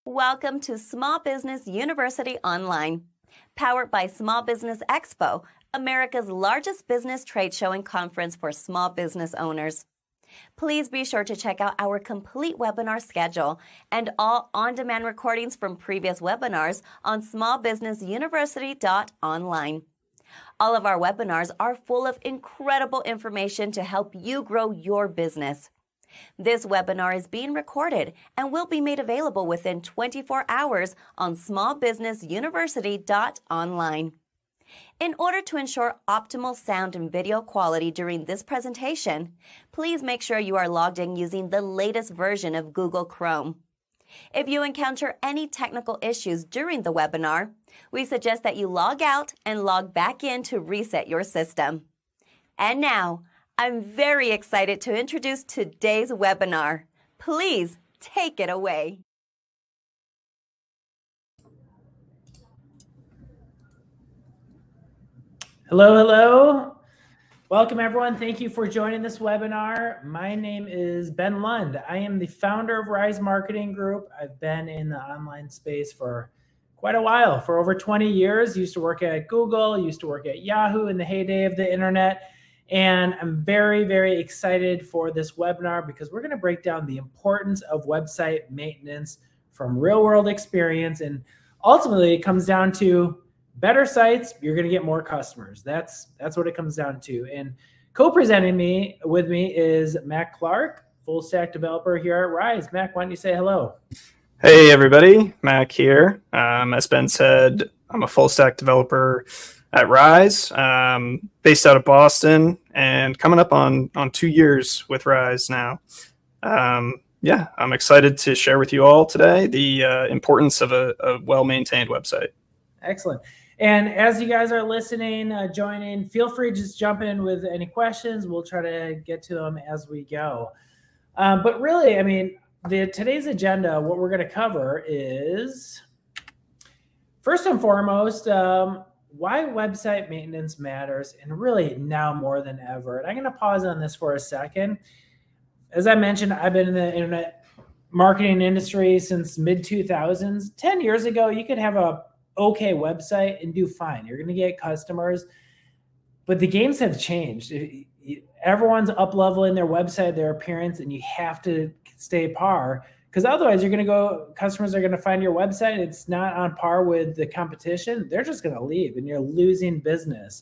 Welcome to Small Business University Online, powered by Small Business Expo, America's largest business trade show and conference for small business owners. Please be sure to check out our complete webinar schedule and all on-demand recordings from previous webinars on smallbusinessuniversity.online. All of our webinars are full of incredible information to help you grow your business. This webinar is being recorded and will be made available within 24 hours on smallbusinessuniversity.online. In order to ensure optimal sound and video quality during this presentation, please make sure you are logged in using the latest version of Google Chrome. If you encounter any technical issues during the webinar, we suggest that you log out and log back in to reset your system. And now, I'm very excited to introduce today's webinar. Please take it away. Hello. Welcome, everyone. Thank you for joining this webinar. My name is Ben Lund. I am the founder of Rise Marketing Group. I've been in the online space for quite a while, for over 20 years. Used to work at Google, used to work at Yahoo in the heyday of the internet. And I'm very, very excited for this webinar because we're going to break down the importance of website maintenance from real-world experience. And ultimately, it comes down to better sites, you're going to get more customers. That's what it comes down to. And co-presenting with me is Mac Clark, full stack developer here at Rise. Mac, why don't you say hello? Hey, everybody. Mac here. As Ben said, I'm a full stack developer at Rise, based out of Boston, and coming up on 2 years with Rise now. I'm excited to share with you all today the importance of a well-maintained website. Excellent. And as you guys are listening, joining, feel free to just jump in with any questions. We'll try to get to them as we go. But really, I mean, today's agenda, what we're going to cover is, first and foremost, why website maintenance matters, and really now more than ever. And I'm going to pause on this for a second. As I mentioned, I've been in the internet marketing industry since mid-2000s. 10 years ago, you could have a okay website and do fine. You're going to get customers, but the games have changed. Everyone's up-leveling their website, their appearance, and you have to stay par, because otherwise customers are going to find your website, it's not on par with the competition. They're just going to leave and you're losing business.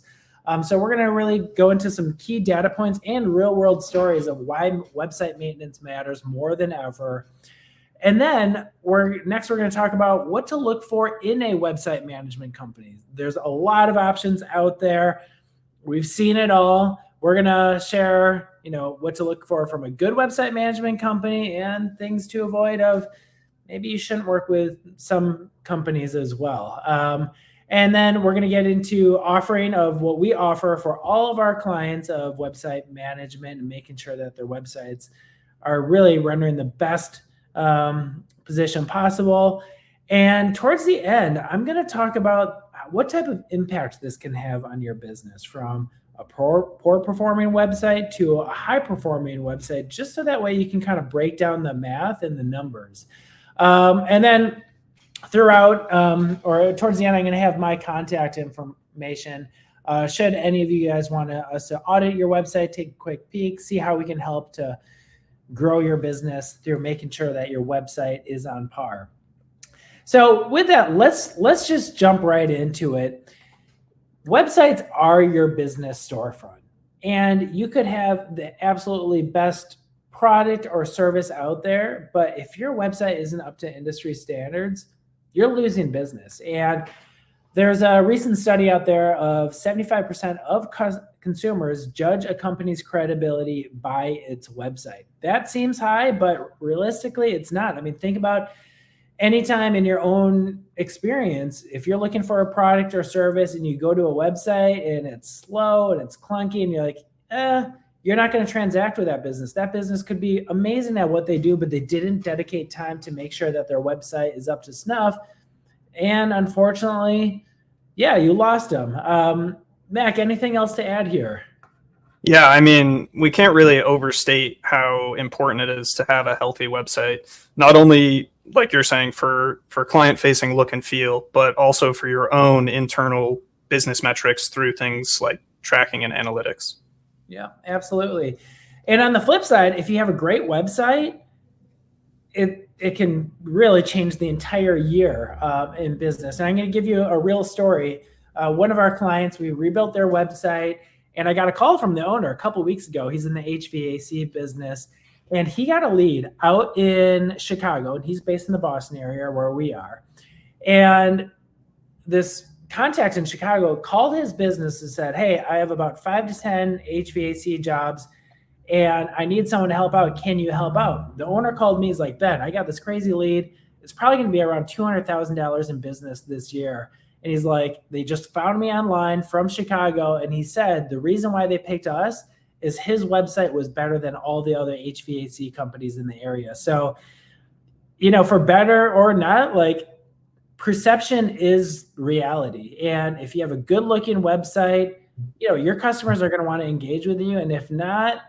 So we're going to really go into some key data points and real-world stories of why website maintenance matters more than ever. And then we're going to talk about what to look for in a website management company. There's a lot of options out there. We've seen it all. We're going to share, what to look for from a good website management company and things to avoid of maybe you shouldn't work with some companies as well. And then we're going to get into offering of what we offer for all of our clients of website management and making sure that their websites are really rendering the best position possible. And towards the end, I'm going to talk about what type of impact this can have on your business, from a poor performing website to a high performing website, just so that way you can kind of break down the math and the numbers. And then throughout or towards the end, I'm going to have my contact information. Should any of you guys want us to audit your website, take a quick peek, see how we can help to grow your business through making sure that your website is on par. So with that, let's just jump right into it. Websites are your business storefront, and you could have the absolutely best product or service out there, but if your website isn't up to industry standards, you're losing business. And there's a recent study out there of 75% of consumers judge a company's credibility by its website. That seems high, but realistically, it's not. I mean, think about anytime in your own experience, if you're looking for a product or service and you go to a website and it's slow and it's clunky and you're like, you're not going to transact with that business. That business could be amazing at what they do, but they didn't dedicate time to make sure that their website is up to snuff. And unfortunately, you lost them. Mac, anything else to add here? Yeah, I mean, we can't really overstate how important it is to have a healthy website, not only like you're saying, for client facing look and feel, but also for your own internal business metrics through things like tracking and analytics. Yeah, absolutely. And on the flip side, if you have a great website, it can really change the entire year in business. And I'm going to give you a real story. One of our clients, we rebuilt their website, and I got a call from the owner a couple of weeks ago. He's in the HVAC business, and he got a lead out in Chicago, and he's based in the Boston area where we are. And this contact in Chicago called his business and said, hey, I have about 5 to 10 HVAC jobs, and I need someone to help out. Can you help out? The owner called me. He's like, Ben, I got this crazy lead. It's probably going to be around $200,000 in business this year. And he's like, they just found me online from Chicago. And he said the reason why they picked us is his website was better than all the other HVAC companies in the area. So, for better or not, like, perception is reality. And if you have a good looking website, your customers are going to want to engage with you. And if not,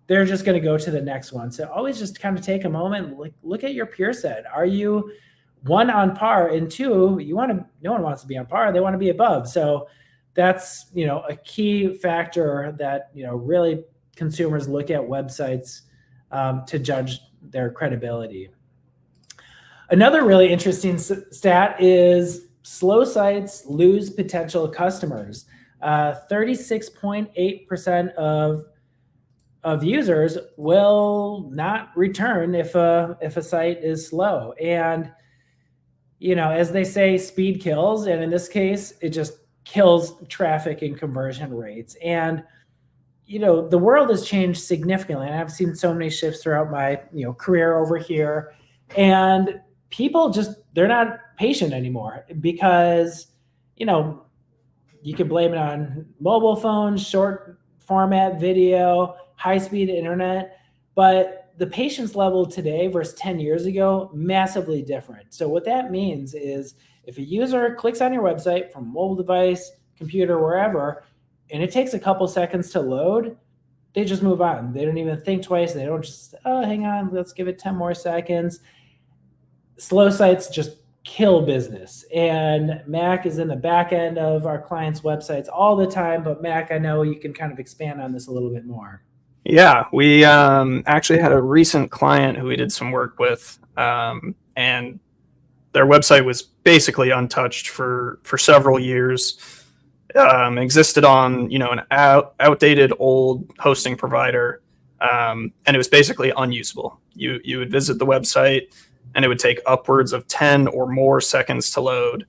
they're just going to go to the next one. So always just kind of take a moment, look at your peer set. Are you, one, on par, and two, no one wants to be on par. They want to be above. So that's, a key factor that, really consumers look at websites to judge their credibility. Another really interesting stat is slow sites lose potential customers. 36.8% of users will not return if a site is slow. And, as they say, speed kills. And in this case, it just kills traffic and conversion rates. And, the world has changed significantly. And I've seen so many shifts throughout my, career over here. And people they're not patient anymore because, you can blame it on mobile phones, short format video, high-speed internet, but the patience level today versus 10 years ago, massively different. So what that means is if a user clicks on your website from a mobile device, computer, wherever, and it takes a couple seconds to load, they just move on. They don't even think twice. They don't just, hang on, let's give it 10 more seconds. Slow sites just kill business. And Mac is in the back end of our clients' websites all the time. But Mac, I know you can kind of expand on this a little bit more. Yeah, we actually had a recent client who we did some work with, and their website was basically untouched for several years. Existed on an outdated old hosting provider, and it was basically unusable. You would visit the website, and it would take upwards of 10 or more seconds to load,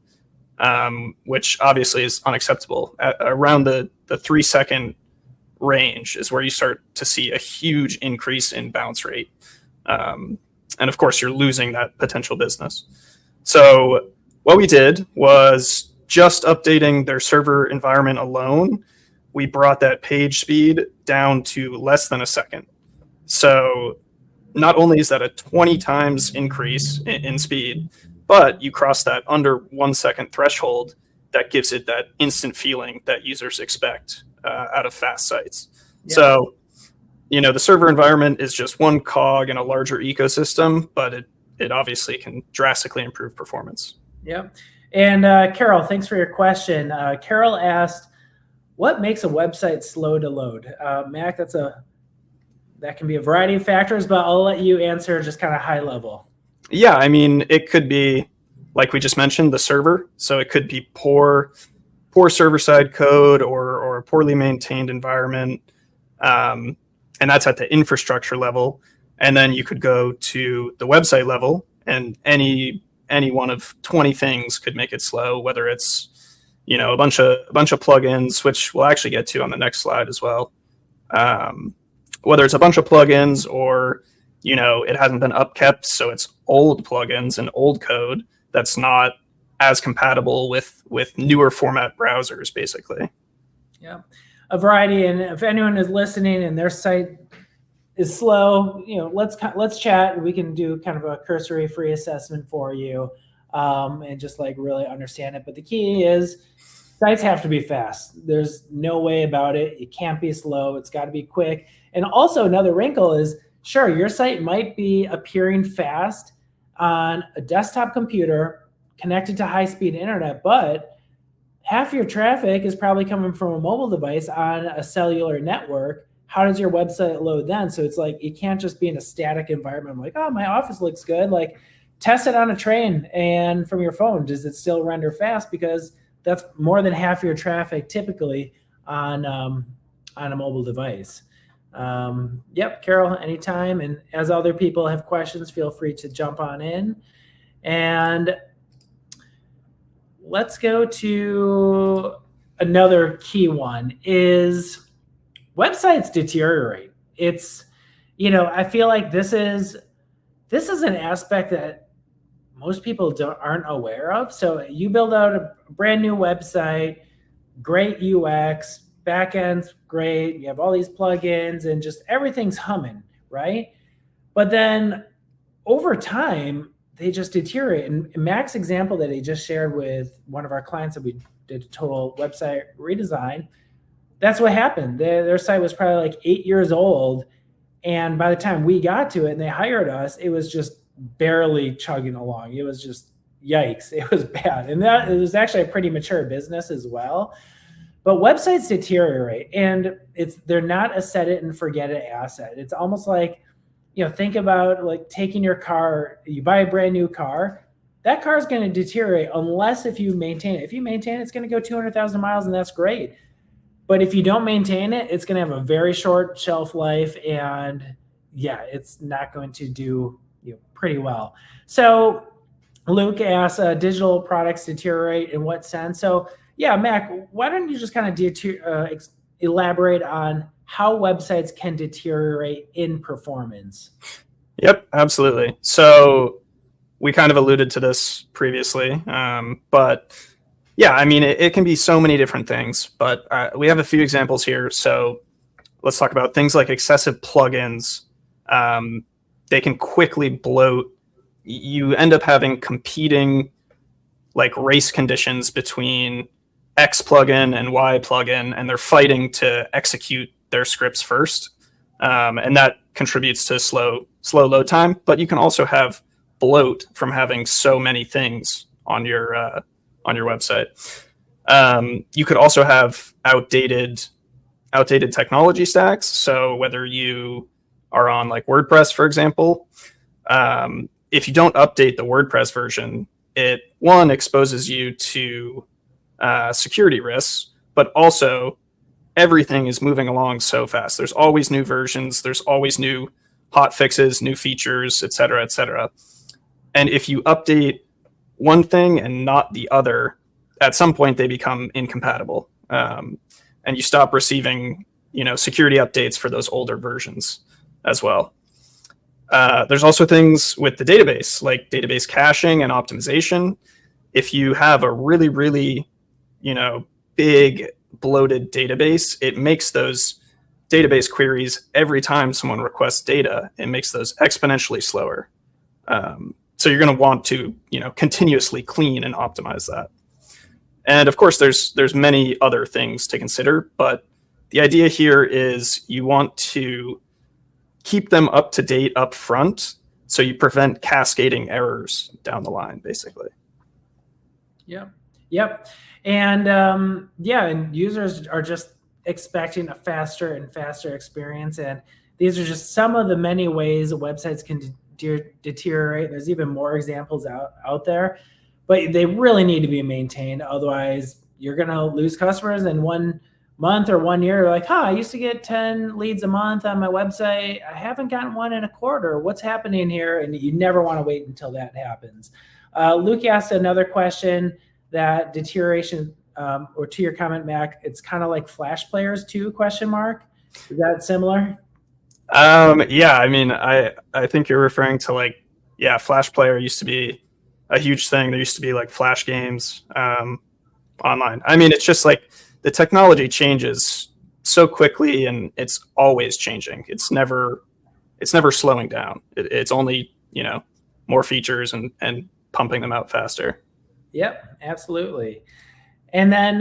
which obviously is unacceptable. Around the 3-second range is where you start to see a huge increase in bounce rate. And of course, you're losing that potential business. So what we did was just updating their server environment alone. We brought that page speed down to less than a second. So not only is that a 20 times increase in speed, but you cross that under 1 second threshold that gives it that instant feeling that users expect out of fast sites. Yeah. So, the server environment is just one cog in a larger ecosystem, but it obviously can drastically improve performance. Yeah. And Carol, thanks for your question. Carol asked, what makes a website slow to load? Mac, that can be a variety of factors, but I'll let you answer just kind of high level. Yeah, I mean, it could be, like we just mentioned, the server. So it could be poor server-side code or a poorly maintained environment. And that's at the infrastructure level. And then you could go to the website level, and any one of 20 things could make it slow, whether it's, a bunch of plugins, which we'll actually get to on the next slide as well. Whether it's a bunch of plugins or, it hasn't been upkept, so it's old plugins and old code that's not as compatible with newer format browsers, basically. Yeah, a variety. And if anyone is listening and their site is slow, let's chat. We can do kind of a cursory free assessment for you and just really understand it. But the key is sites have to be fast. There's no way about it. It can't be slow. It's got to be quick. And also another wrinkle is, sure, your site might be appearing fast on a desktop computer connected to high-speed internet, but half your traffic is probably coming from a mobile device on a cellular network. How does your website load then? So it's like, you can't just be in a static environment. I'm like, oh, my office looks good. Like, test it on a train and from your phone. Does it still render fast? Because that's more than half your traffic typically on a mobile device. Yep, Carol, anytime. And as other people have questions, feel free to jump on in. And let's go to another key one is websites deteriorate. It's, I feel like this is an aspect that most people aren't aware of. So you build out a brand new website, great UX, backend's great, you have all these plugins and just everything's humming, right? But then over time, they just deteriorate. And Mac's example that he just shared with one of our clients that we did a total website redesign, that's what happened. Their site was probably like 8 years old. And by the time we got to it and they hired us, it was just barely chugging along. It was just, yikes, it was bad. And it was actually a pretty mature business as well. But websites deteriorate, and they're not a set it and forget it asset. It's almost like, think about like taking your car, you buy a brand new car, that car is going to deteriorate unless if you maintain it. If you maintain it, it's going to go 200,000 miles, and that's great. But if you don't maintain it, it's going to have a very short shelf life, and yeah, it's not going to do pretty well. So Luke asks, digital products deteriorate in what sense? So yeah, Mac, why don't you just kind of elaborate on how websites can deteriorate in performance? Yep, absolutely. So we kind of alluded to this previously, but yeah, I mean, it can be so many different things, but we have a few examples here. So let's talk about things like excessive plugins. They can quickly bloat. You end up having competing like race conditions between X plugin and Y plugin, and they're fighting to execute their scripts first. And that contributes to slow load time, but you can also have bloat from having so many things on your website. You could also have outdated technology stacks. So whether you are on like WordPress, for example, if you don't update the WordPress version, it exposes you to security risks, but also everything is moving along so fast. There's always new versions. There's always new hot fixes, new features, et cetera, et cetera. And if you update one thing and not the other, at some point they become incompatible, and you stop receiving, security updates for those older versions as well. There's also things with the database, like database caching and optimization. If you have a really, really, big bloated database, it makes those database queries every time someone requests data, it makes those exponentially slower. So you're going to want to, continuously clean and optimize that. And of course, there's many other things to consider, but the idea here is you want to keep them up to date up front, so you prevent cascading errors down the line, basically. Yep. And and users are just expecting a faster and faster experience. And these are just some of the many ways websites can deteriorate. There's even more examples out there, but they really need to be maintained. Otherwise, you're going to lose customers in 1 month or 1 year. You're like, I used to get 10 leads a month on my website. I haven't gotten one in a quarter. What's happening here? And you never want to wait until that happens. Luke asked another question, that deterioration, or to your comment, Mac, it's kind of like Flash players too, ? Is that similar? Yeah, I mean, I think you're referring to Flash player used to be a huge thing. There used to be like Flash games online. I mean, it's just like the technology changes so quickly, and it's always changing. It's never slowing down. It's only, more features and pumping them out faster. Yep, absolutely. And then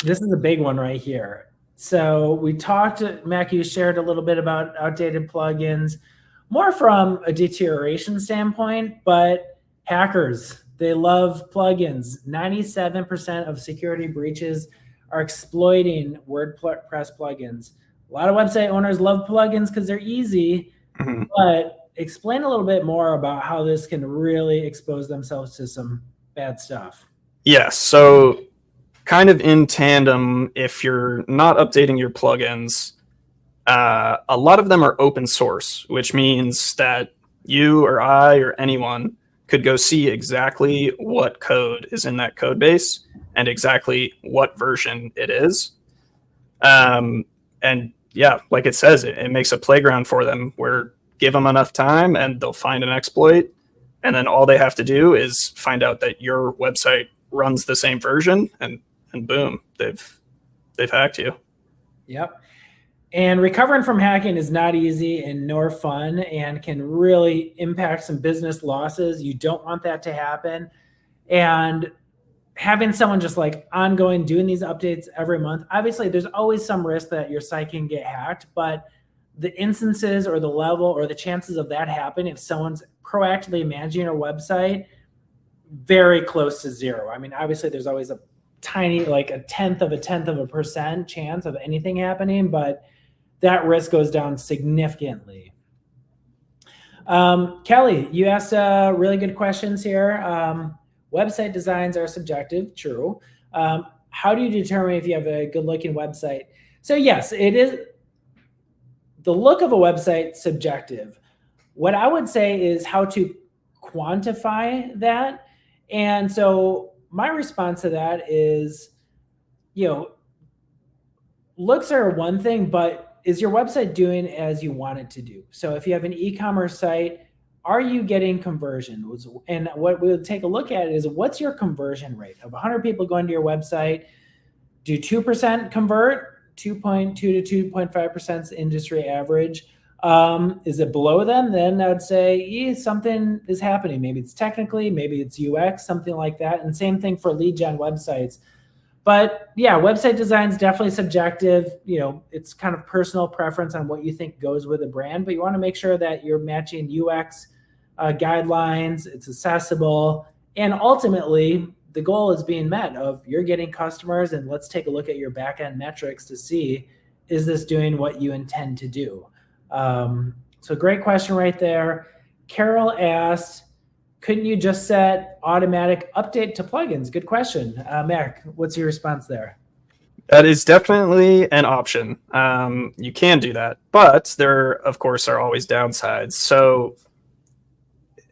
this is a big one right here. So we talked, Mac, you shared a little bit about outdated plugins. more from a deterioration standpoint, but hackers, they love plugins. 97% of security breaches are exploiting WordPress plugins. A lot of website owners love plugins because they're easy, but explain a little bit more about how this can really expose themselves to some bad stuff. Yes. So kind of in tandem, if you're not updating your plugins, a lot of them are open source, which means that you or I or anyone could go see exactly what code is in that code base and exactly what version it is. And yeah, like it says, it makes a playground for them where give them enough time and they'll find an exploit. And then all they have to do is find out that your website runs the same version, and boom, they've hacked you. Yep. And recovering from hacking is not easy and nor fun, and can really impact some business losses. You don't want that to happen. And having someone just like ongoing doing these updates every month, obviously there's always some risk that your site can get hacked, but the instances or the level or the chances of that happen if someone's proactively managing your website, very close to zero. I mean, obviously there's always a tiny, like a tenth of a % chance of anything happening, but that risk goes down significantly. Kelly, you asked really good questions here. Website designs are subjective, true. How do you determine if you have a good looking website? So yes, it is the look of a website subjective. What I would say is how to quantify that. And so my response to that is, looks are one thing, but is your website doing as you want it to do? So if you have an e-commerce site, are you getting conversion? And what we'll take a look at is, what's your conversion rate? Of 100 people going to your website, do 2% convert? 2.2 to 2.5% is the industry average. Is it below them? Then I would say something is happening. Maybe it's technically, maybe it's UX, something like that. And same thing for lead gen websites. But yeah, website design is definitely subjective. It's kind of personal preference on what you think goes with a brand, but you want to make sure that you're matching UX guidelines, it's accessible, and ultimately the goal is being met of you're getting customers, and let's take a look at your back-end metrics to see, is this doing what you intend to do? So great question right there. Carol asked, couldn't you just set automatic update to plugins? Good question. Mac, what's your response there? That is definitely an option. You can do that, but there, of course, are always downsides. So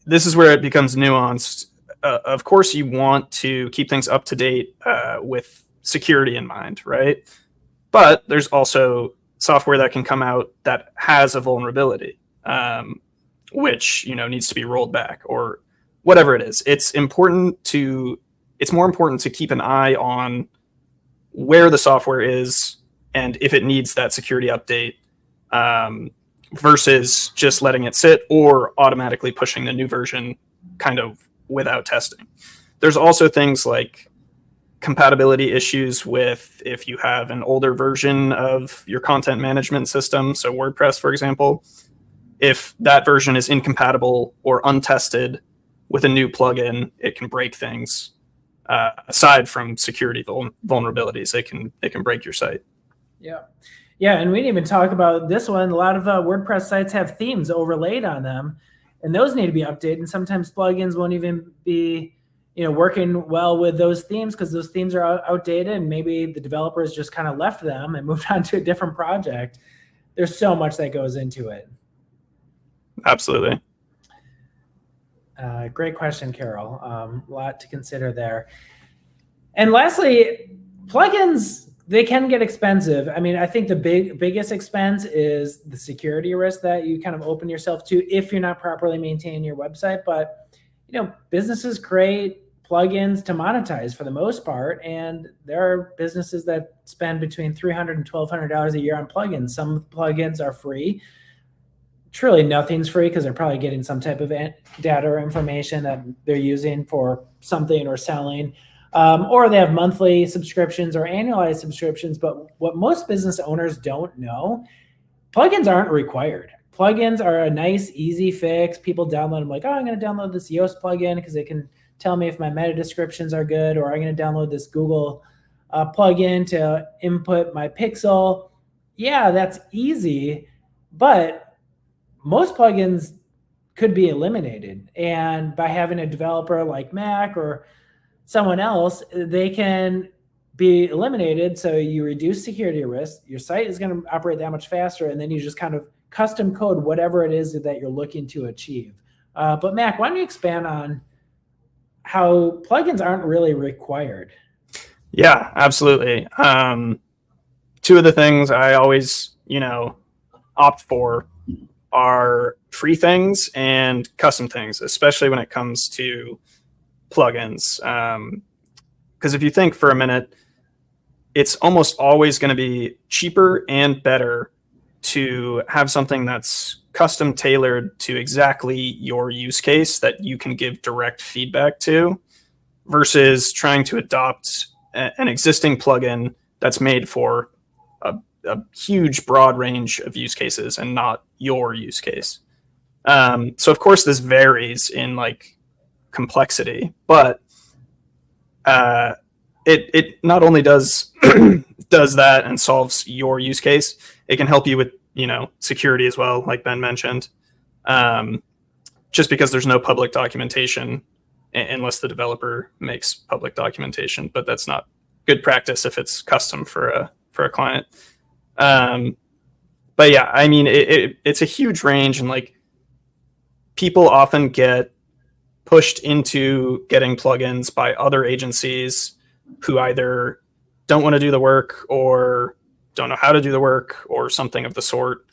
this is where it becomes nuanced. Of course, you want to keep things up to date with security in mind, right? But there's also software that can come out that has a vulnerability, which needs to be rolled back or whatever it is. It's more important to keep an eye on where the software is and if it needs that security update, versus just letting it sit or automatically pushing the new version kind of without testing. There's also things like compatibility issues with if you have an older version of your content management system, so WordPress, for example. If that version is incompatible or untested with a new plugin, it can break things. Aside from security vulnerabilities, it can break your site. Yeah, and we didn't even talk about this one. A lot of WordPress sites have themes overlaid on them, and those need to be updated. And sometimes plugins won't even be working well with those themes because those themes are outdated, and maybe the developers just kind of left them and moved on to a different project. There's so much that goes into it. Absolutely. Great question, Carol. A lot to consider there. And lastly, plugins, they can get expensive. I mean, I think the biggest expense is the security risk that you kind of open yourself to if you're not properly maintaining your website. But businesses create plugins to monetize for the most part, and there are businesses that spend between $300 and $1,200 a year on plugins. Some plugins are free. Truly nothing's free because they're probably getting some type of data or information that they're using for something or selling, or they have monthly subscriptions or annualized subscriptions. But what most business owners don't know, plugins aren't required. plugins are a nice, easy fix. People download them like, oh, I'm going to download this Yoast plugin because it can tell me if my meta descriptions are good, or I'm going to download this Google plugin to input my pixel. Yeah, that's easy, but most plugins could be eliminated. And by having a developer like Mac or someone else, they can be eliminated. So you reduce security risk. Your site is going to operate that much faster. And then you just kind of custom code whatever it is that you're looking to achieve. But Mac, why don't you expand on how plugins aren't really required? Yeah, absolutely. Two of the things I always, opt for are free things and custom things, especially when it comes to plugins. Because if you think for a minute, it's almost always going to be cheaper and better to have something that's custom tailored to exactly your use case that you can give direct feedback to, versus trying to adopt an existing plugin that's made for a huge broad range of use cases and not your use case. So of course this varies in like complexity, but it not only does does that and solves your use case, it can help you with security as well, like Ben mentioned. Just because there's no public documentation unless the developer makes public documentation, but that's not good practice if it's custom for a client. But yeah, I mean, it's a huge range, and like people often get pushed into getting plugins by other agencies who either don't want to do the work or don't know how to do the work or something of the sort.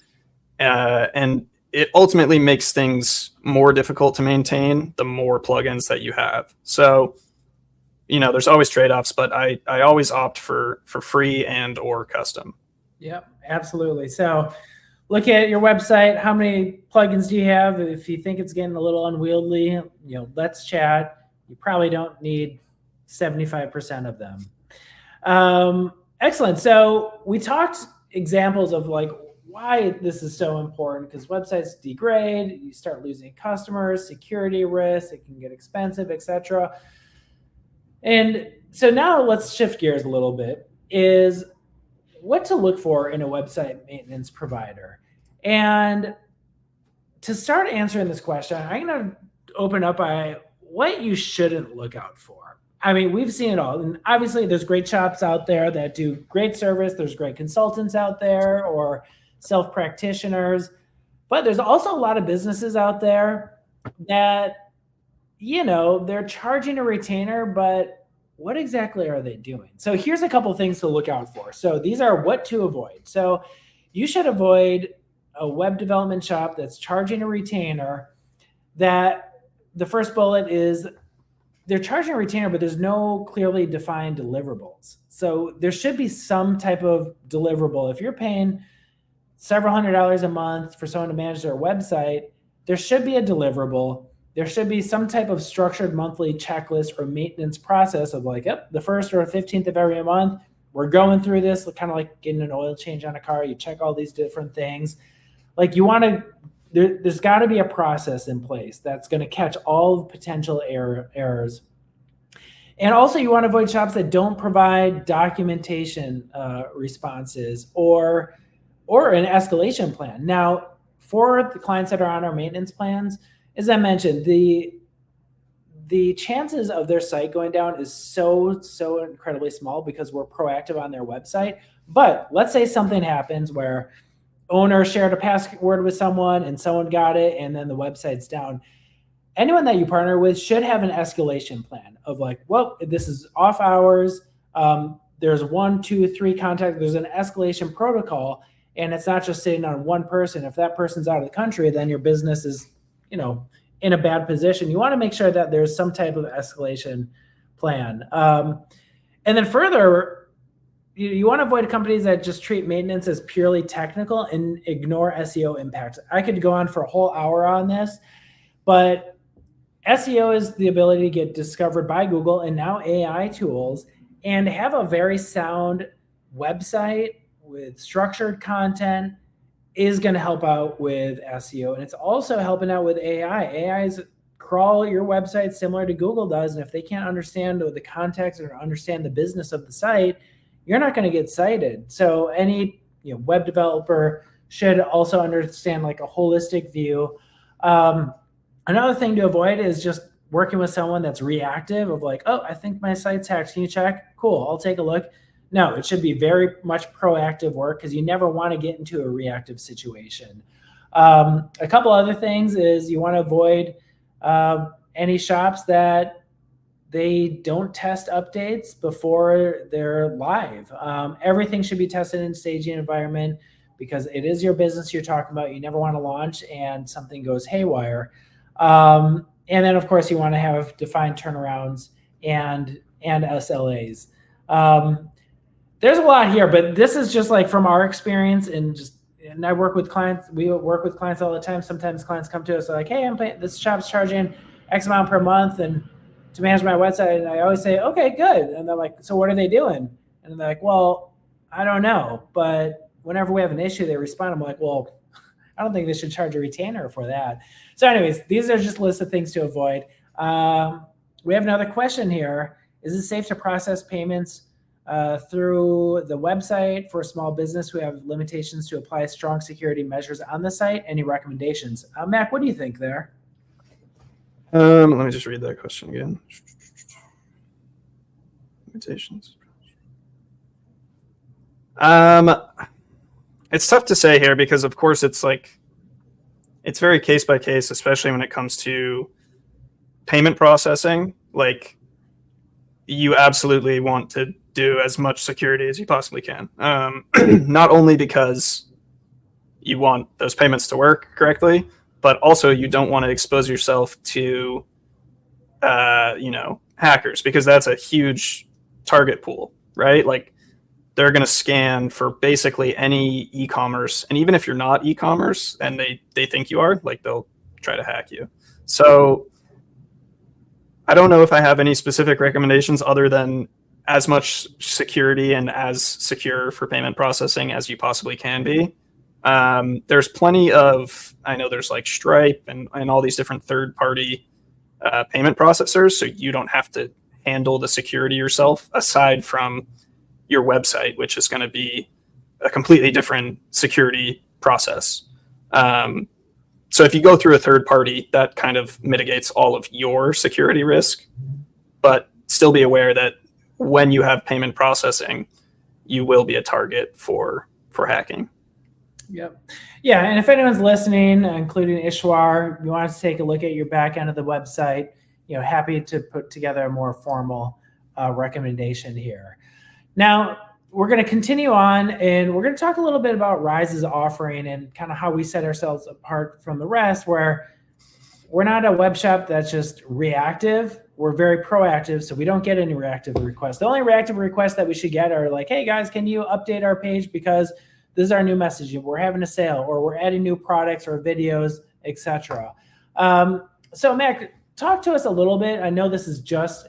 And it ultimately makes things more difficult to maintain the more plugins that you have. So, there's always trade-offs, but I always opt for free and or custom. Yep, absolutely. So look at your website. How many plugins do you have? If you think it's getting a little unwieldy, let's chat. You probably don't need 75% of them. Excellent. So we talked examples of like why this is so important, because websites degrade, you start losing customers, security risks, it can get expensive, etc. And so now let's shift gears a little bit, is what to look for in a website maintenance provider. And to start answering this question, I'm going to open up by what you shouldn't look out for. I mean, we've seen it all. And obviously there's great shops out there that do great service. There's great consultants out there or self-practitioners, but there's also a lot of businesses out there that, they're charging a retainer, but what exactly are they doing? So here's a couple things to look out for. So these are what to avoid. So you should avoid a web development shop that's charging a retainer. That the first bullet is they're charging a retainer, but there's no clearly defined deliverables. So there should be some type of deliverable. If you're paying several $100s a month for someone to manage their website, there should be a deliverable. There should be some type of structured monthly checklist or maintenance process of like, yep, the 1st or 15th of every month, we're going through this, kind of like getting an oil change on a car. You check all these different things. Like there's got to be a process in place that's going to catch all potential errors. And also you want to avoid shops that don't provide documentation responses or an escalation plan. Now, for the clients that are on our maintenance plans, as I mentioned, the chances of their site going down is so incredibly small because we're proactive on their website. But let's say something happens where owner shared a password with someone and someone got it and then the website's down. Anyone that you partner with should have an escalation plan of like, well, this is off hours. There's 1, 2, 3 contacts. There's an escalation protocol, and it's not just sitting on one person. If that person's out of the country, then your business is in a bad position. You want to make sure that there's some type of escalation plan. And then further, you want to avoid companies that just treat maintenance as purely technical and ignore SEO impact. I could go on for a whole hour on this, but SEO is the ability to get discovered by Google and now AI tools and have a very sound website with structured content is going to help out with SEO, and it's also helping out with AI. AI's crawl your website similar to Google does, and if they can't understand the context or understand the business of the site, you're not going to get cited. So any web developer should also understand like a holistic view. Another thing to avoid is just working with someone that's reactive of like, oh, I think my site's hacked. Can you check? Cool, I'll take a look. No, it should be very much proactive work because you never want to get into a reactive situation. A couple other things is you want to avoid any shops that they don't test updates before they're live. Everything should be tested in staging environment because it is your business you're talking about. You never want to launch and something goes haywire. And then, of course, you want to have defined turnarounds and SLAs. There's a lot here, but this is just like from our experience and I work with clients. We work with clients all the time. Sometimes clients come to us like, hey, this shop's charging X amount per month and to manage my website. And I always say, okay, good. And they're like, so what are they doing? And they're like, well, I don't know. But whenever we have an issue, they respond. I'm like, well, I don't think they should charge a retainer for that. So anyways, these are just lists of things to avoid. We have another question here. Is it safe to process payments through the website for a small business who have limitations to apply strong security measures on the site? Any recommendations? Mac, what do you think there? Let me just read that question again. Limitations. It's tough to say here because, of course, it's very case by case, especially when it comes to payment processing. Like, you absolutely want to do as much security as you possibly can. Not only because you want those payments to work correctly, but also you don't want to expose yourself to, hackers, because that's a huge target pool, right? Like, they're going to scan for basically any e-commerce. And even if you're not e-commerce and they think you are, like, they'll try to hack you. So I don't know if I have any specific recommendations other than as much security and as secure for payment processing as you possibly can be. There's plenty of, I know there's like Stripe and all these different third-party payment processors, so you don't have to handle the security yourself, aside from your website, which is going to be a completely different security process. So if you go through a third party, that kind of mitigates all of your security risk, but still be aware that when you have payment processing, you will be a target for hacking. Yep. Yeah. And if anyone's listening, including Ishwar, you want to take a look at your back end of the website, happy to put together a more formal recommendation here. Now, we're going to continue on and we're going to talk a little bit about Rise's offering and kind of how we set ourselves apart from the rest, where we're not a web shop that's just reactive. We're very proactive, so we don't get any reactive requests. The only reactive requests that we should get are like, hey guys, can you update our page because this is our new messaging, we're having a sale, or we're adding new products or videos, etc. So Mac, talk to us a little bit. I know this is just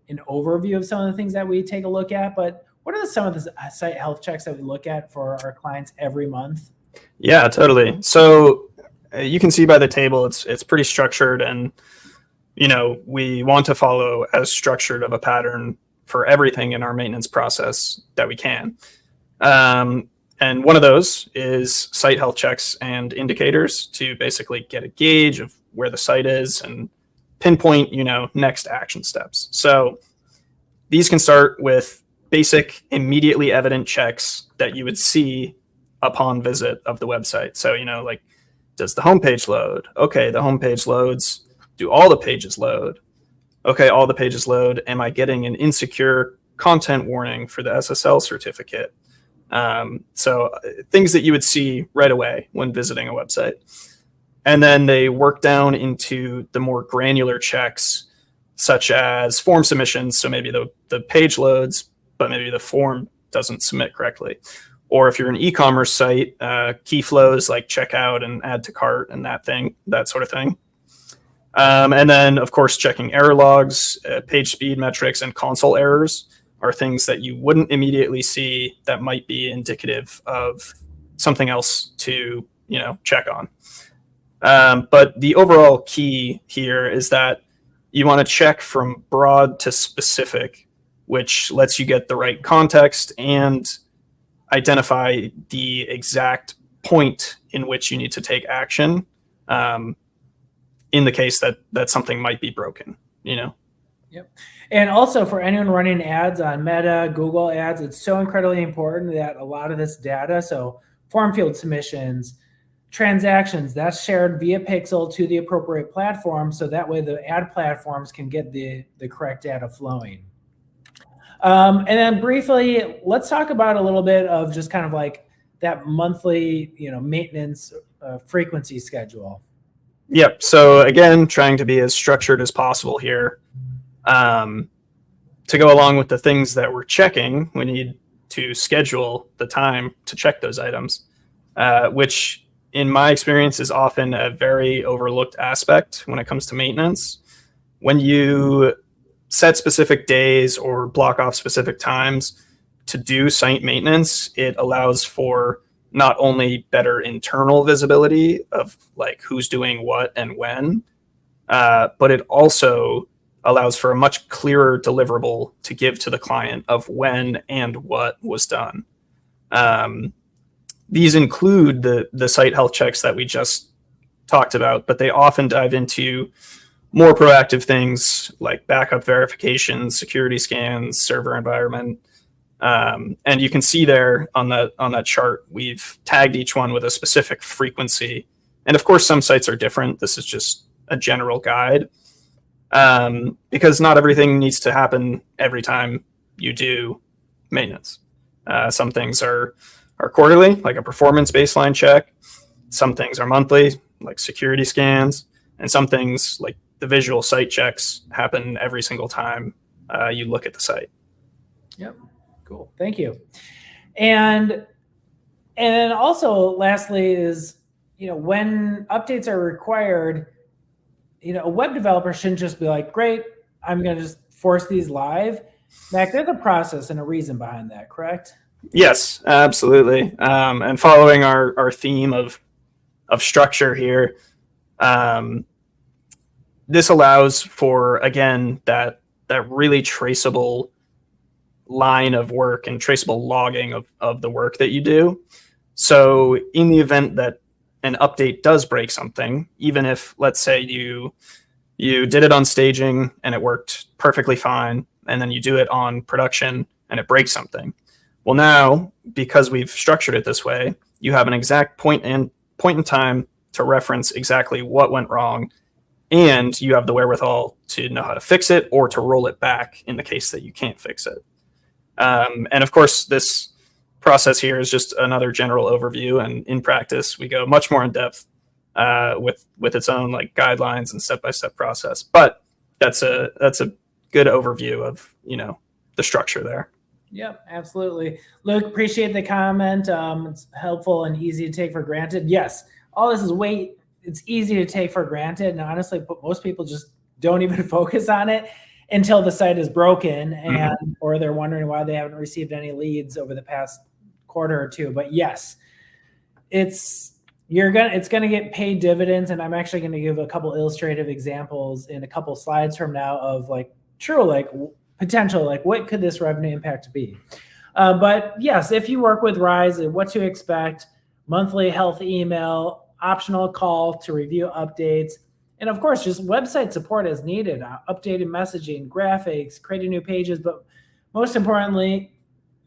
an overview of some of the things that we take a look at, but what are some of the site health checks that we look at for our clients every month? Yeah, totally. So you can see by the table, it's pretty structured, and we want to follow as structured of a pattern for everything in our maintenance process that we can. And one of those is site health checks and indicators to basically get a gauge of where the site is and pinpoint, next action steps. So these can start with basic, immediately evident checks that you would see upon visit of the website. So, like, does the homepage load? Okay, the homepage loads. Do all the pages load? Okay, all the pages load. Am I getting an insecure content warning for the SSL certificate? So things that you would see right away when visiting a website. And then they work down into the more granular checks, such as form submissions. So maybe the page loads, but maybe the form doesn't submit correctly. Or if you're an e-commerce site, key flows like checkout and add to cart and that sort of thing. And then, of course, checking error logs, page speed metrics, and console errors are things that you wouldn't immediately see that might be indicative of something else to, check on. But the overall key here is that you want to check from broad to specific, which lets you get the right context and identify the exact point in which you need to take action, in the case that something might be broken, Yep. And also for anyone running ads on Meta, Google ads, it's so incredibly important that a lot of this data, so form field submissions, transactions, that's shared via Pixel to the appropriate platform. So that way the ad platforms can get the correct data flowing. And then briefly, let's talk about a little bit of just kind of like that monthly, maintenance frequency schedule. Yep. So again, trying to be as structured as possible here. To go along with the things that we're checking, we need to schedule the time to check those items, which in my experience is often a very overlooked aspect when it comes to maintenance. When you set specific days or block off specific times to do site maintenance, it allows for not only better internal visibility of like who's doing what and when, but it also allows for a much clearer deliverable to give to the client of when and what was done. These include the site health checks that we just talked about, but they often dive into more proactive things like backup verification, security scans, server environment. And you can see there on that chart, we've tagged each one with a specific frequency. And of course, some sites are different. This is just a general guide, because not everything needs to happen every time you do maintenance. Some things are quarterly, like a performance baseline check. Some things are monthly, like security scans. And some things, like the visual site checks, happen every single time you look at the site. Yep. Cool. Thank you. And then also lastly is, when updates are required, a web developer shouldn't just be like, great, I'm going to just force these live. Mac, there's a process and a reason behind that, correct? Yes, absolutely. And following our theme of structure here, this allows for, again, that really traceable line of work and traceable logging of the work that you do. So in the event that an update does break something, even if, let's say, you did it on staging and it worked perfectly fine, and then you do it on production and it breaks something. Well, now, because we've structured it this way, you have an exact point in time to reference exactly what went wrong, and you have the wherewithal to know how to fix it or to roll it back in the case that you can't fix it. And of course, this process here is just another general overview, and in practice, we go much more in depth with its own like guidelines and step-by-step process. But that's a good overview of the structure there. Yep, absolutely. Luke, appreciate the comment. It's helpful and easy to take for granted. Yes, all this is it's easy to take for granted. And honestly, most people just don't even focus on it until the site is broken or they're wondering why they haven't received any leads over the past quarter or two. But yes, it's going to get paid dividends. And I'm actually going to give a couple illustrative examples in a couple slides from now of potential, like what could this revenue impact be? But yes, if you work with Rise, what to expect, monthly health email, optional call to review updates, and of course, just website support as needed, updated messaging, graphics, creating new pages. But most importantly,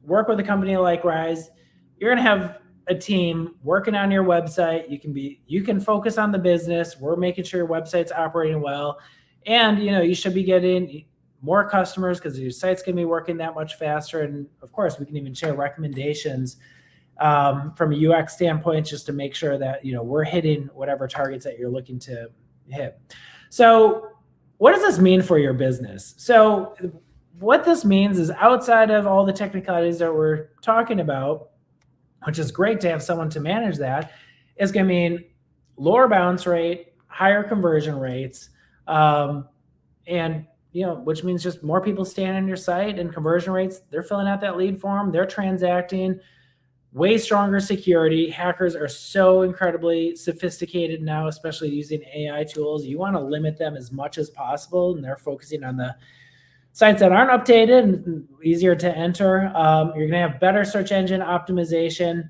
work with a company like Rise. You're going to have a team working on your website. You can focus on the business. We're making sure your website's operating well. And, you should be getting more customers because your site's going to be working that much faster. And of course, we can even share recommendations from a UX standpoint, just to make sure that, we're hitting whatever targets that you're looking to hit. So what does this mean for your business? So what this means is, outside of all the technicalities that we're talking about, which is great to have someone to manage that, is going to mean lower bounce rate, higher conversion rates, and which means just more people staying on your site, and conversion rates, they're filling out that lead form, they're transacting, way stronger security. Hackers are so incredibly sophisticated now, especially using AI tools. You want to limit them as much as possible, and they're focusing on the sites that aren't updated and easier to enter. You're going to have better search engine optimization.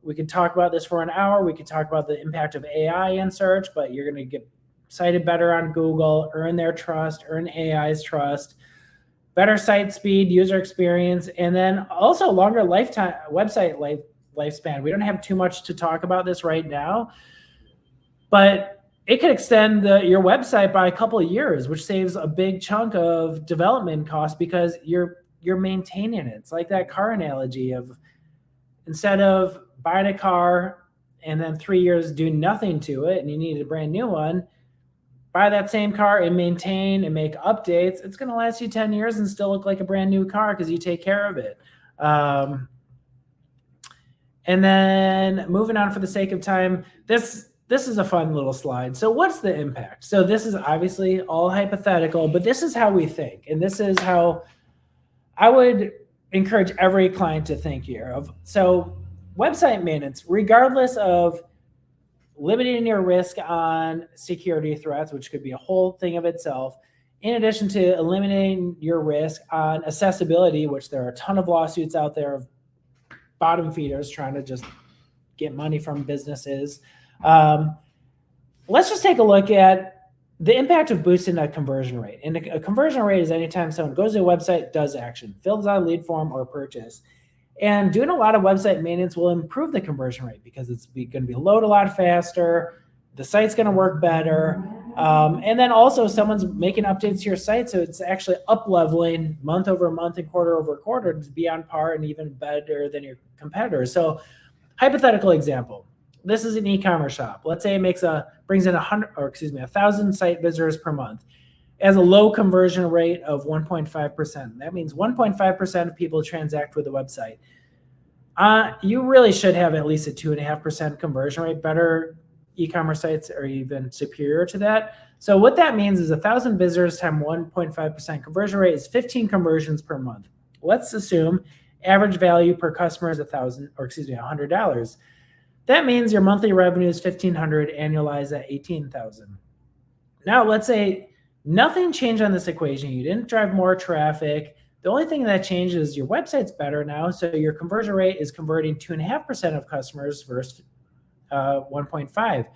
We could talk about this for an hour. We could talk about the impact of AI in search, but you're going to get cited better on Google, earn their trust, earn AI's trust, better site speed, user experience, and then also longer website lifespan. We don't have too much to talk about this right now, but it could extend your website by a couple of years, which saves a big chunk of development costs because you're maintaining it. It's like that car analogy of instead of buying a car and then 3 years doing nothing to it and you need a brand new one, buy that same car and maintain and make updates. It's going to last you 10 years and still look like a brand new car because you take care of it. And then moving on for the sake of time, this is a fun little slide. So what's the impact? So this is obviously all hypothetical, but this is how we think. And this is how I would encourage every client to think here. So website maintenance, regardless of limiting your risk on security threats, which could be a whole thing of itself, in addition to eliminating your risk on accessibility, which there are a ton of lawsuits out there of bottom feeders trying to just get money from businesses. Let's just take a look at the impact of boosting a conversion rate. And a conversion rate is anytime someone goes to a website, does action, fills out a lead form or purchase. And doing a lot of website maintenance will improve the conversion rate because it's going to be load a lot faster. The site's going to work better. And then also someone's making updates to your site. So it's actually up leveling month over month and quarter over quarter to be on par and even better than your competitors. So hypothetical example, this is an e-commerce shop. Let's say it brings in 1,000 site visitors per month. It has a low conversion rate of 1.5%. That means 1.5% of people transact with the website. You really should have at least a 2.5% conversion rate. Better e-commerce sites are even superior to that. So what that means is 1,000 visitors times 1.5% conversion rate is 15 conversions per month. Let's assume average value per customer is $100. That means your monthly revenue is $1,500 annualized at $18,000. Now let's say nothing changed on this equation. You didn't drive more traffic. The only thing that changed is your website's better now. So your conversion rate is converting 2.5% of customers versus 1.5.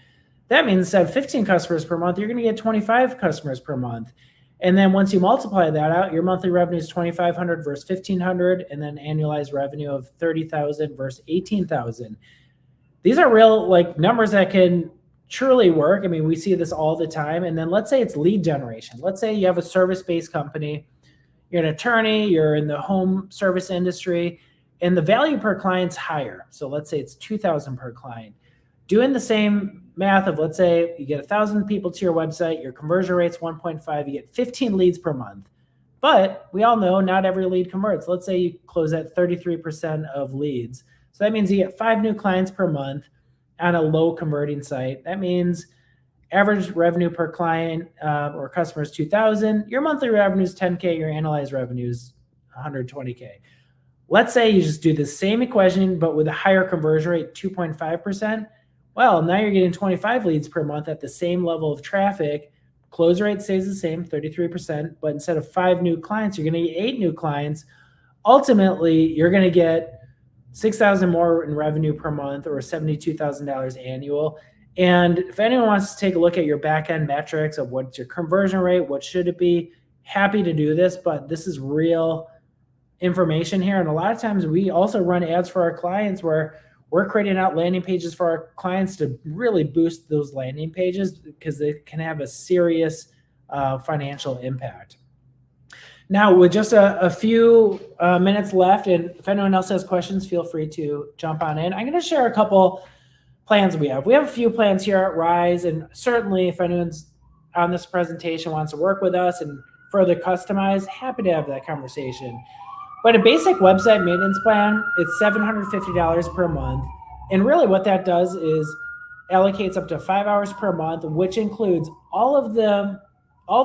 That means instead of 15 customers per month, you're going to get 25 customers per month. And then once you multiply that out, your monthly revenue is $2,500 versus $1,500, and then annualized revenue of $30,000 versus $18,000. These are real numbers that can truly work. I mean, we see this all the time. And then let's say it's lead generation. Let's say you have a service-based company. You're an attorney. You're in the home service industry. And the value per client's higher. So let's say it's $2,000 per client. Doing the same math of, let's say you get 1,000 people to your website. Your conversion rate's 1.5. You get 15 leads per month. But we all know not every lead converts. Let's say you close at 33% of leads. So that means you get 5 new clients per month on a low converting site. That means average revenue per client or customer is $2,000. Your monthly revenue is $10K. Your annualized revenue is $120K. Let's say you just do the same equation, but with a higher conversion rate, 2.5%. Well, now you're getting 25 leads per month at the same level of traffic. Close rate stays the same, 33%. But instead of 5 new clients, you're going to get 8 new clients. Ultimately, you're going to get $6,000 more in revenue per month or $72,000 annual. And if anyone wants to take a look at your back-end metrics of what's your conversion rate, what should it be, happy to do this, but this is real information here. And a lot of times we also run ads for our clients where we're creating out landing pages for our clients to really boost those landing pages because they can have a serious financial impact. Now, with just a few minutes left, and if anyone else has questions, feel free to jump on in. I'm going to share a couple plans we have. We have a few plans here at Rise, and certainly if anyone's on this presentation wants to work with us and further customize, happy to have that conversation. But a basic website maintenance plan, it's $750 per month. And really what that does is allocates up to 5 hours per month, which includes all the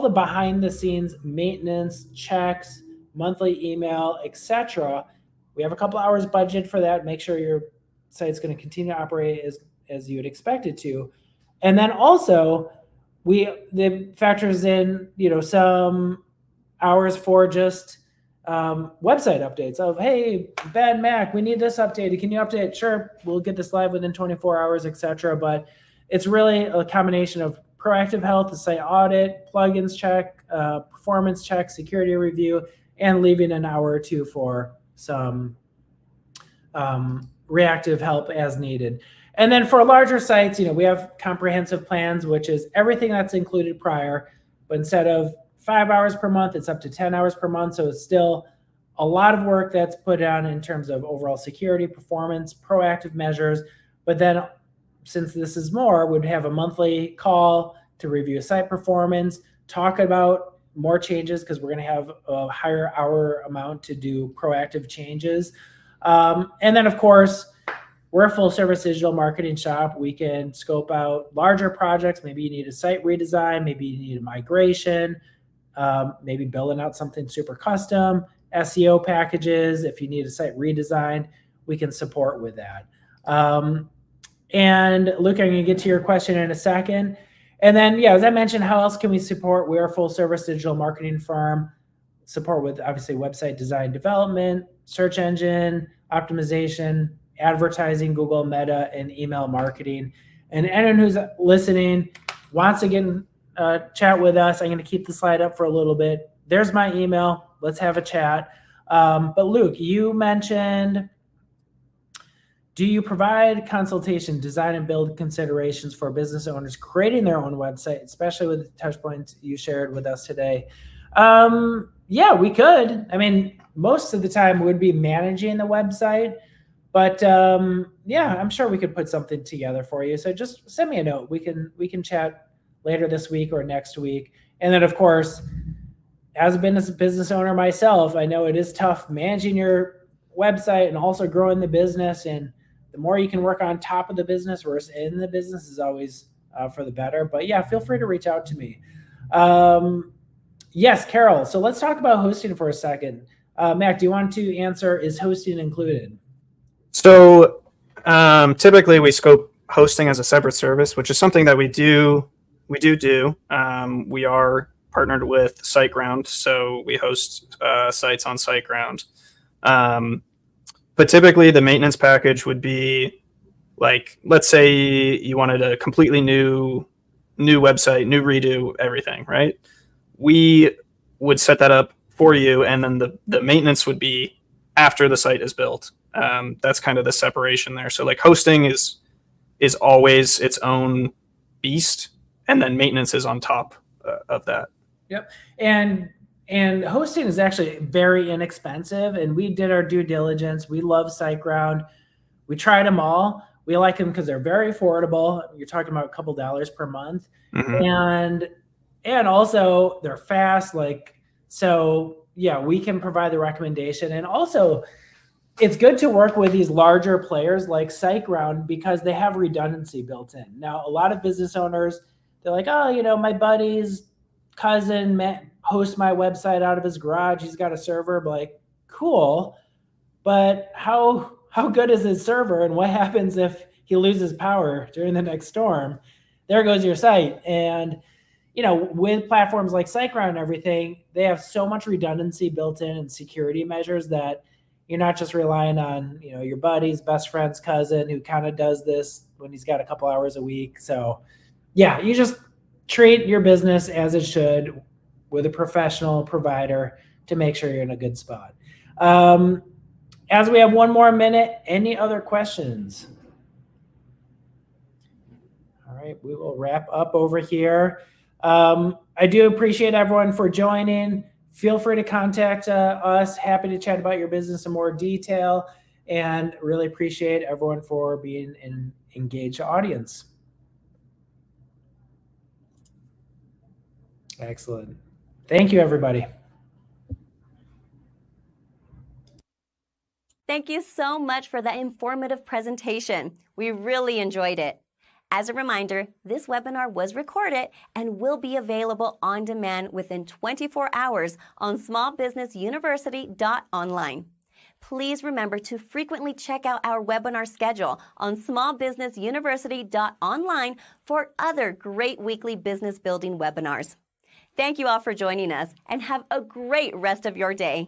behind the scenes maintenance, checks, monthly email, etc. We have a couple hours budget for that. Make sure you're site's going to continue to operate as you would expect it to. And then also the factors in, some hours for just website updates of, hey, Ben, Mac, we need this updated. Can you update it? Sure, we'll get this live within 24 hours, etc. But it's really a combination of proactive health, the site audit, plugins check, performance check, security review, and leaving an hour or two for some reactive help as needed. And then for larger sites, we have comprehensive plans, which is everything that's included prior, but instead of 5 hours per month, it's up to 10 hours per month. So it's still a lot of work that's put on in terms of overall security, performance, proactive measures. But then since this is more, we'd have a monthly call to review site performance, talk about more changes because we're going to have a higher hour amount to do proactive changes. And then, of course, we're a full service digital marketing shop. We can scope out larger projects. Maybe you need a site redesign. Maybe you need a migration. Maybe building out something super custom, SEO packages. If you need a site redesign, we can support with that. And Luke, I'm going to get to your question in a second. And then, as I mentioned, how else can we support? We're a full service digital marketing firm. Support with obviously website design development, search engine optimization, advertising, Google, Meta, and email marketing. And anyone who's listening wants to get chat with us, I'm going to keep the slide up for a little bit. There's my email. Let's have a chat. But Luke, you mentioned, do you provide consultation, design and build considerations for business owners creating their own website, especially with the touch points you shared with us today? Yeah, we could. I mean, most of the time we'd be managing the website, but I'm sure we could put something together for you. So just send me a note. We can chat later this week or next week. And then, of course, as a business owner myself, I know it is tough managing your website and also growing the business. And the more you can work on top of the business versus in the business is always for the better. But yeah, feel free to reach out to me. Yes, Carol. So let's talk about hosting for a second. Mac, do you want to answer, is hosting included? So typically we scope hosting as a separate service, which is something that we do. We are partnered with SiteGround, so we host sites on SiteGround. But typically the maintenance package would be like, let's say you wanted a completely new website, new redo, everything, right? We would set that up for you, and then the maintenance would be after the site is built. That's kind of the separation there. So like hosting is always its own beast, and then maintenance is on top of that. Yep. And hosting is actually very inexpensive, and we did our due diligence. We love SiteGround. We tried them all. We like them because they're very affordable. You're talking about a couple dollars per month. Mm-hmm. And also they're fast. So yeah, we can provide the recommendation. And also it's good to work with these larger players like SiteGround because they have redundancy built in. Now, a lot of business owners, they're like, oh, my buddy's cousin hosts my website out of his garage. He's got a server. But like, cool. But how good is his server? And what happens if he loses power during the next storm? There goes your site. And with platforms like SiteGround and everything, they have so much redundancy built in and security measures that you're not just relying on, your buddy's best friend's cousin who kind of does this when he's got a couple hours a week. So yeah, you just treat your business as it should with a professional provider to make sure you're in a good spot. As we have one more minute, any other questions? All right, we will wrap up over here. I do appreciate everyone for joining. Feel free to contact us. Happy to chat about your business in more detail, and really appreciate everyone for being an engaged audience. Excellent. Thank you, everybody. Thank you so much for that informative presentation. We really enjoyed it. As a reminder, this webinar was recorded and will be available on demand within 24 hours on smallbusinessuniversity.online. please remember to frequently check out our webinar schedule on smallbusinessuniversity.online for other great weekly business building webinars. Thank you all for joining us and have a great rest of your day.